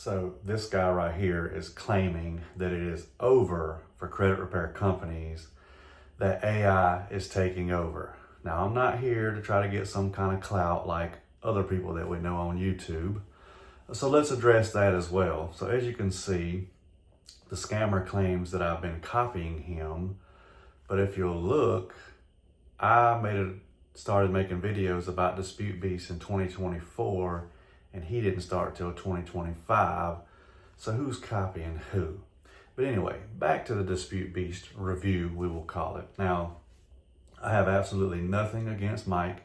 So this guy right here is claiming that it is over for credit repair companies, that AI is taking over. Now, I'm not here to try to get some kind of clout like other people that we know on YouTube. So let's address that as well. So as you can see, the scammer claims that I've been copying him, but if you'll look, I started making videos about Dispute Beast in 2024, and he didn't start till 2025. So who's copying who? But anyway, back to the Dispute Beast review, we will call it. Now, I have absolutely nothing against Mike.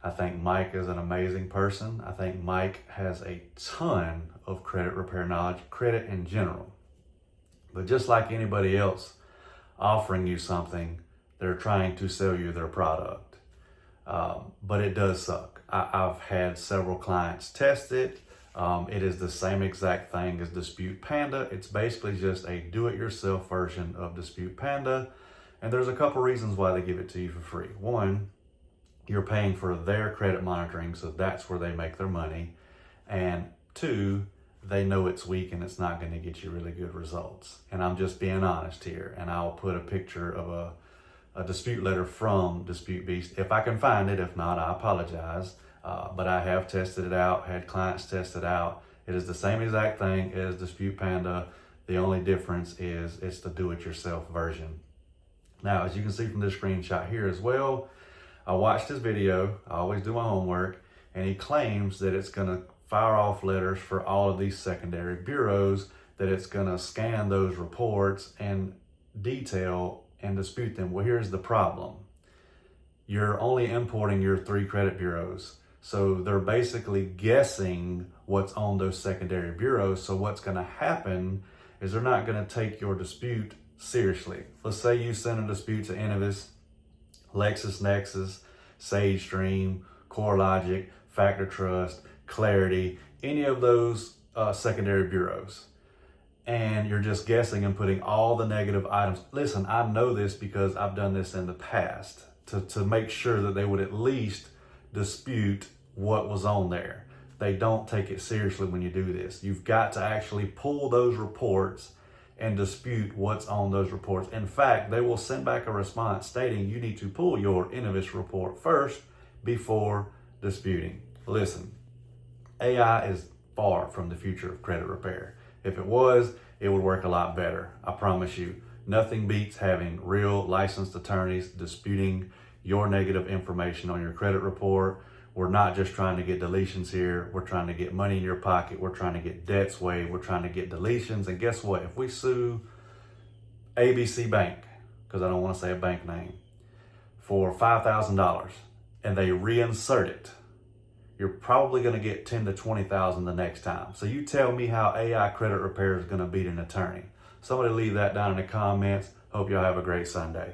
I think Mike is an amazing person. I think Mike has a ton of credit repair knowledge, credit in general. But just like anybody else offering you something, they're trying to sell you their product. But it does suck. I've had several clients test it. It is the same exact thing as Dispute Panda. It's basically just a do-it-yourself version of Dispute Panda. And there's a couple reasons why they give it to you for free. One, you're paying for their credit monitoring, so that's where they make their money. And two, they know it's weak and it's not going to get you really good results. And I'm just being honest here. And I'll put a picture of a dispute letter from Dispute Beast if I can find it. If not, I apologize. But I have tested it out, had clients test it out. It is the same exact thing as Dispute Panda. The only difference is it's the do-it-yourself version. Now, as you can see from this screenshot here as well, I watched his video. I always do my homework, and he claims that it's going to fire off letters for all of these secondary bureaus, that it's going to scan those reports and detail and dispute them. Well, here's the problem. You're only importing your 3 credit bureaus. So they're basically guessing what's on those secondary bureaus. So what's going to happen is they're not going to take your dispute seriously. Let's say you send a dispute to Innovis, LexisNexis, SageStream, CoreLogic, Factor Trust, Clarity, any of those secondary bureaus. And you're just guessing and putting all the negative items. Listen, I know this because I've done this in the past to make sure that they would at least dispute what was on there. They don't take it seriously when you do this. You've got to actually pull those reports and dispute what's on those reports. In fact, they will send back a response stating you need to pull your Innovis report first before disputing. Listen, AI is far from the future of credit repair. If it was, it would work a lot better. I promise you. Nothing beats having real licensed attorneys disputing your negative information on your credit report. We're not just trying to get deletions here. We're trying to get money in your pocket. We're trying to get debts waived. We're trying to get deletions. And guess what? If we sue ABC Bank, because I don't want to say a bank name, for $5,000 and they reinsert it, you're probably going to get $10,000 to $20,000 the next time. So you tell me how AI credit repair is going to beat an attorney. Somebody leave that down in the comments. Hope y'all have a great Sunday.